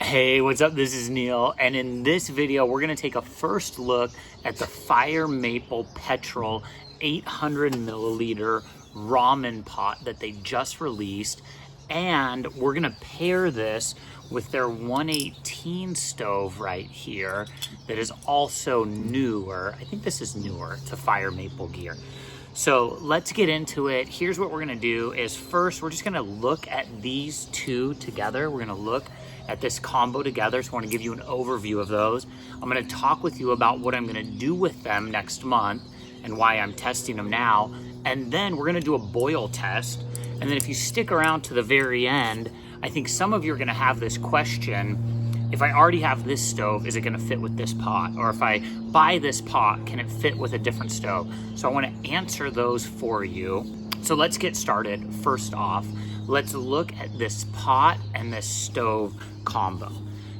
Hey, what's up? This is Neil, and in this video, we're gonna take a first look at the Fire Maple Petrel 800 milliliter ramen pot that they just released, and we're gonna pair this with their 118 stove right here that is also newer. I think this is newer to Fire Maple gear. So let's get into it. Here's what we're gonna do is first, we're just gonna look at these two together. We're gonna look at this combo together. So I wanna give you an overview of those. I'm gonna talk with you about what I'm gonna do with them next month and why I'm testing them now. And then we're gonna do a boil test. And then if you stick around to the very end, I think some of you are gonna have this question: if I already have this stove, is it gonna fit with this pot? Or if I buy this pot, can it fit with a different stove? So I wanna answer those for you. So let's get started. First off, let's look at this pot and this stove combo.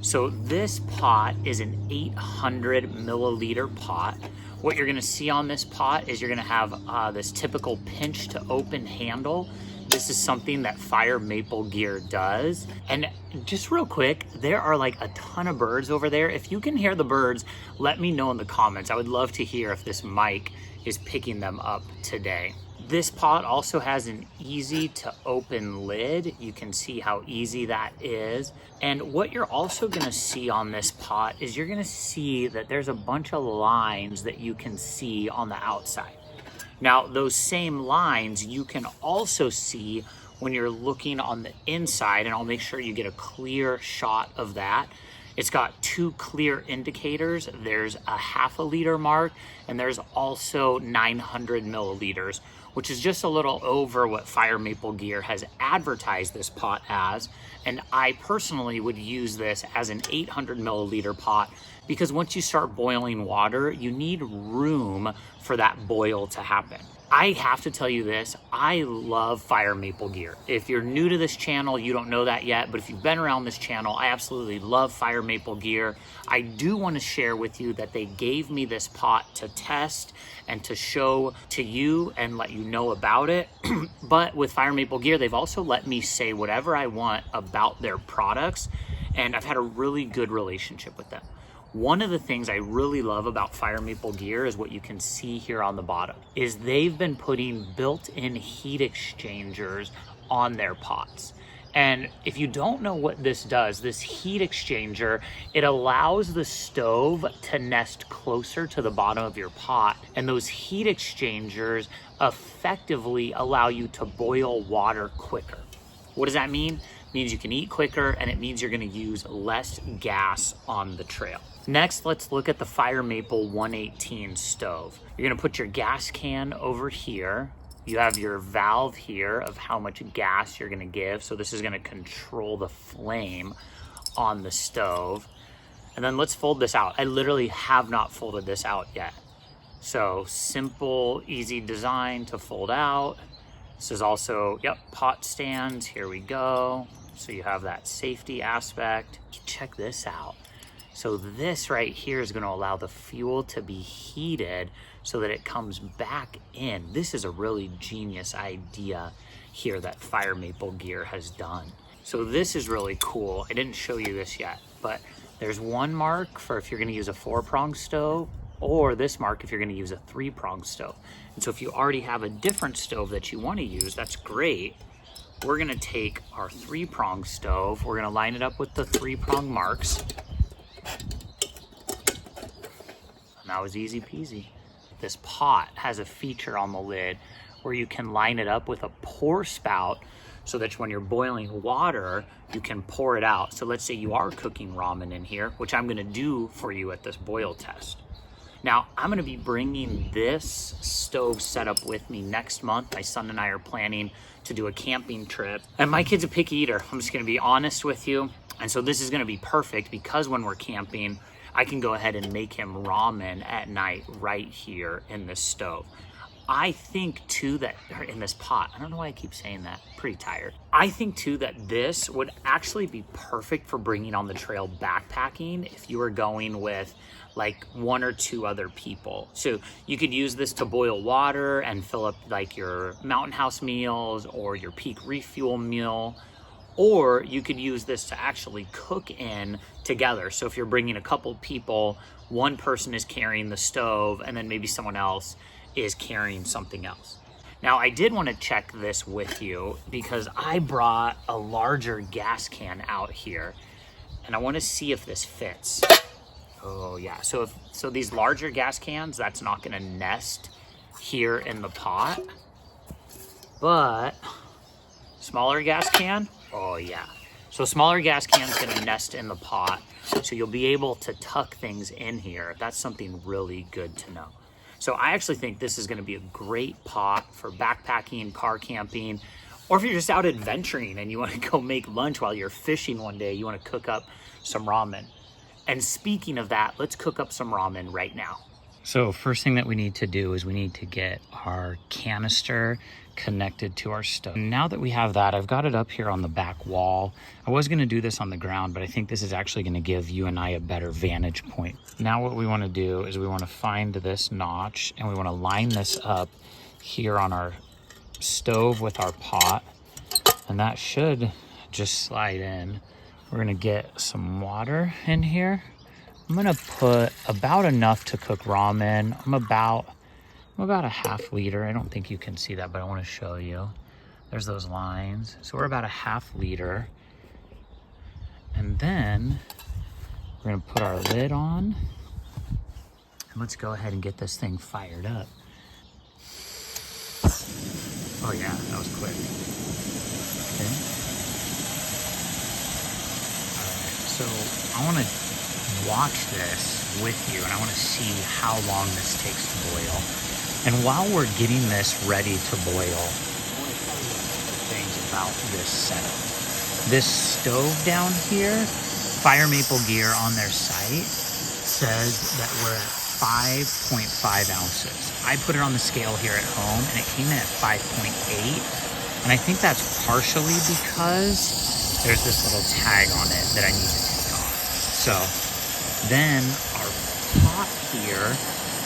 So this pot is an 800 milliliter pot. What you're gonna see on this pot is you're gonna have this typical pinch to open handle. This is something that Fire Maple gear does. And just real quick, there are like a ton of birds over there. If you can hear the birds, let me know in the comments. I would love to hear if this mic is picking them up today. This pot also has an easy to open lid. You can see how easy that is. And what you're also gonna see on this pot is you're gonna see that there's a bunch of lines that you can see on the outside. Now, those same lines you can also see when you're looking on the inside, and I'll make sure you get a clear shot of that. It's got two clear indicators. There's a half a liter mark, and there's also 900 milliliters, which is just a little over what Fire Maple gear has advertised this pot as. And I personally would use this as an 800 milliliter pot because once you start boiling water, you need room for that boil to happen. I have to tell you this, I love Fire Maple gear. If you're new to this channel, you don't know that yet, but if you've been around this channel, I absolutely love Fire Maple gear. I do want to share with you that they gave me this pot to test and to show to you and let you know about it. But with Fire Maple gear, they've also let me say whatever I want about their products, and I've had a really good relationship with them. One of the things I really love about Fire Maple gear is what you can see here on the bottom, is they've been putting built-in heat exchangers on their pots. And if you don't know what this does, this heat exchanger, it allows the stove to nest closer to the bottom of your pot. And those heat exchangers effectively allow you to boil water quicker. What does that mean? It means you can eat quicker, and it means you're gonna use less gas on the trail. Next, let's look at the Fire Maple 118 stove. You're gonna put your gas can over here. You have your valve here of how much gas you're gonna give. So this is gonna control the flame on the stove. And then let's fold this out. I literally have not folded this out yet. So simple, easy design to fold out. This is also, pot stands, here we go. So you have that safety aspect. Check this out. So this right here is gonna allow the fuel to be heated so that it comes back in. This is a really genius idea here that Fire Maple gear has done. So this is really cool. I didn't show you this yet, but there's one mark for if you're gonna use a 4-prong stove, or this mark if you're gonna use a 3-prong stove. And so if you already have a different stove that you wanna use, that's great. We're gonna take our 3-prong stove, we're gonna line it up with the 3-prong marks. And that was easy peasy. This pot has a feature on the lid where you can line it up with a pour spout so that when you're boiling water, you can pour it out. So let's say you are cooking ramen in here, which I'm gonna do for you at this boil test. Now, I'm gonna be bringing this stove setup with me next month. My son and I are planning to do a camping trip. And my kid's a picky eater, I'm just gonna be honest with you. And so this is gonna be perfect because when we're camping, I can go ahead and make him ramen at night right here in this stove. I think too that, or in this pot, I don't know why I keep saying that, pretty tired. I think too that this would actually be perfect for bringing on the trail backpacking if you were going with like 1 or 2 other people. So you could use this to boil water and fill up like your Mountain House meals or your peak refuel meal, Or you could use this to actually cook in together. So if you're bringing a couple people, one person is carrying the stove and then maybe someone else is carrying something else. Now I did want to check this with you because I brought a larger gas can out here and I want to see if this fits. Oh yeah, so these larger gas cans, that's not gonna nest here in the pot, but smaller gas can, oh yeah. So smaller gas can's gonna nest in the pot, so you'll be able to tuck things in here. That's something really good to know. So I actually think this is gonna be a great pot for backpacking, car camping, or if you're just out adventuring and you wanna go make lunch while you're fishing one day, you wanna cook up some ramen. And speaking of that, let's cook up some ramen right now. So first thing that we need to do is we need to get our canister connected to our stove. Now that we have that, I've got it up here on the back wall. I was gonna do this on the ground, but I think this is actually gonna give you and I a better vantage point. Now what we wanna do is we wanna find this notch and we wanna line this up here on our stove with our pot, and that should just slide in. We're gonna get some water in here. I'm gonna put about enough to cook ramen. I'm about a half liter. I don't think you can see that, but I wanna show you. There's those lines. So we're about a half liter. And then we're gonna put our lid on. And let's go ahead and get this thing fired up. Oh yeah, that was quick. Okay. So I want to watch this with you and I want to see how long this takes to boil. And while we're getting this ready to boil, I want to tell you a couple things about this setup. This stove down here, Fire Maple Gear on their site says that we're at 5.5 ounces. I put it on the scale here at home and it came in at 5.8. And I think that's partially because there's this little tag on it that I need to take off. So then our pot here,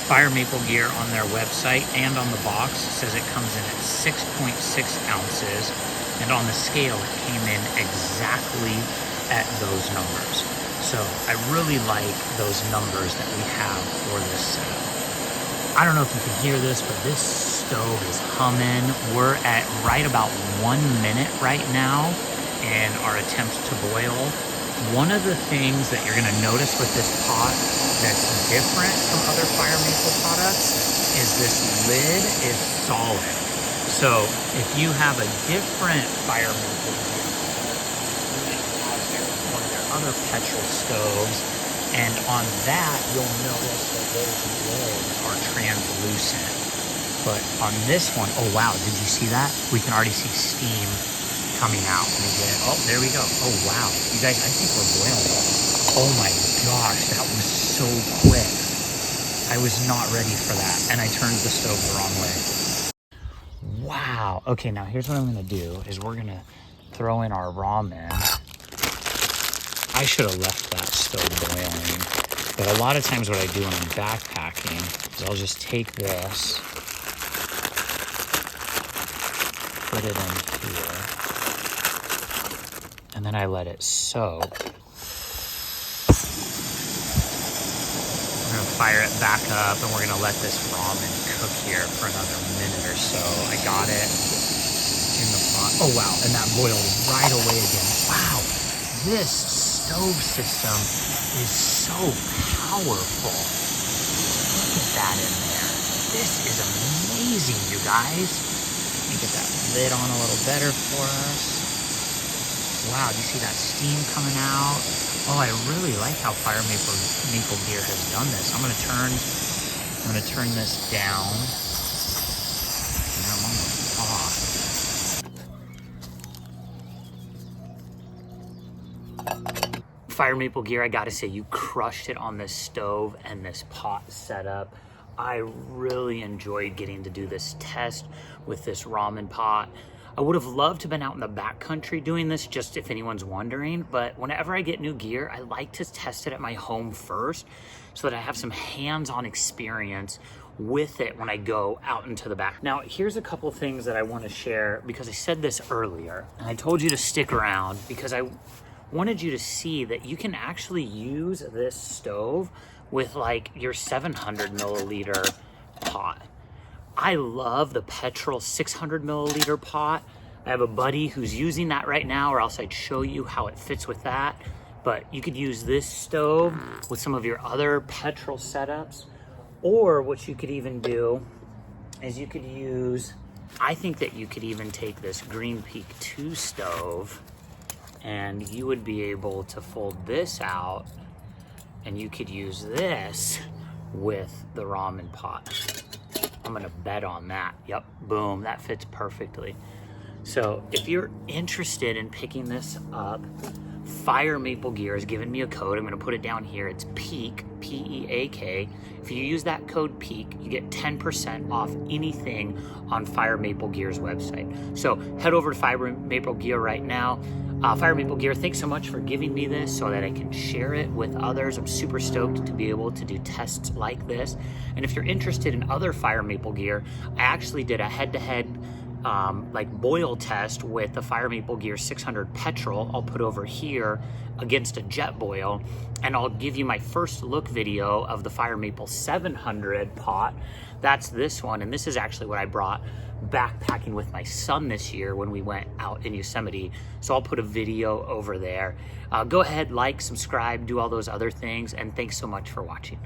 Fire Maple Gear on their website and on the box says it comes in at 6.6 ounces. And on the scale, it came in exactly at those numbers. So I really like those numbers that we have for this setup. I don't know if you can hear this, but this stove is humming. We're at right about 1 minute right now in our attempt to boil. One of the things that you're gonna notice with this pot that's different from other Fire Maple products is this lid is solid. So if you have a different Fire Maple, one of their other petrol stoves, and on that you'll notice that those lids are translucent. But on this one, oh wow, did you see that? We can already see steam coming out. Oh, there we go. Oh wow, you guys, I think we're boiling. Oh my gosh, that was so quick. I was not ready for that, and I turned the stove the wrong way. Wow. Okay, now here's what I'm gonna do is we're gonna throw in our ramen. I should have left that stove boiling, but a lot of times what I do when I'm backpacking is I'll just take this, put it in here, and then I let it soak. We're gonna fire it back up and we're gonna let this ramen cook here for another minute or so. I got it in the pot. Oh wow, and that boiled right away again. Wow, this stove system is so powerful. Look at that in there. This is amazing, you guys. Let me get that lid on a little better for us. Wow, do you see that steam coming out? Oh, I really like how Fire Maple Gear has done this. I'm gonna turn this down. And I'm almost off. Fire Maple Gear, I gotta say, you crushed it on this stove and this pot setup. I really enjoyed getting to do this test with this ramen pot. I would have loved to have been out in the backcountry doing this, just if anyone's wondering, but whenever I get new gear, I like to test it at my home first so that I have some hands-on experience with it when I go out into the back. Now, here's a couple things that I want to share because I said this earlier and I told you to stick around because I wanted you to see that you can actually use this stove with like your 700 milliliter pot. I love the Petrel 600 milliliter pot. I have a buddy who's using that right now, or else I'd show you how it fits with that. But you could use this stove with some of your other Petrel setups. Or what you could even do is you could use, I think that you could even take this Green Peak 2 stove and you would be able to fold this out and you could use this with the Ramen Pot. I'm gonna bet on that. Yep, boom, that fits perfectly. So if you're interested in picking this up, Fire Maple Gear has given me a code. I'm gonna put it down here. It's PEAK, P-E-A-K. If you use that code PEAK, you get 10% off anything on Fire Maple Gear's website. So head over to Fire Maple Gear right now. Fire Maple Gear, thanks so much for giving me this so that I can share it with others. I'm super stoked to be able to do tests like this. And if you're interested in other Fire Maple Gear, I actually did a head-to-head like boil test with the Fire Maple Gear 600 Petrel. I'll put over here against a jet boil, and I'll give you my first look video of the Fire Maple 700 pot. That's this one, and this is actually what I brought backpacking with my son this year when we went out in Yosemite. So I'll put a video over there. Go ahead, like, subscribe, do all those other things, and thanks so much for watching.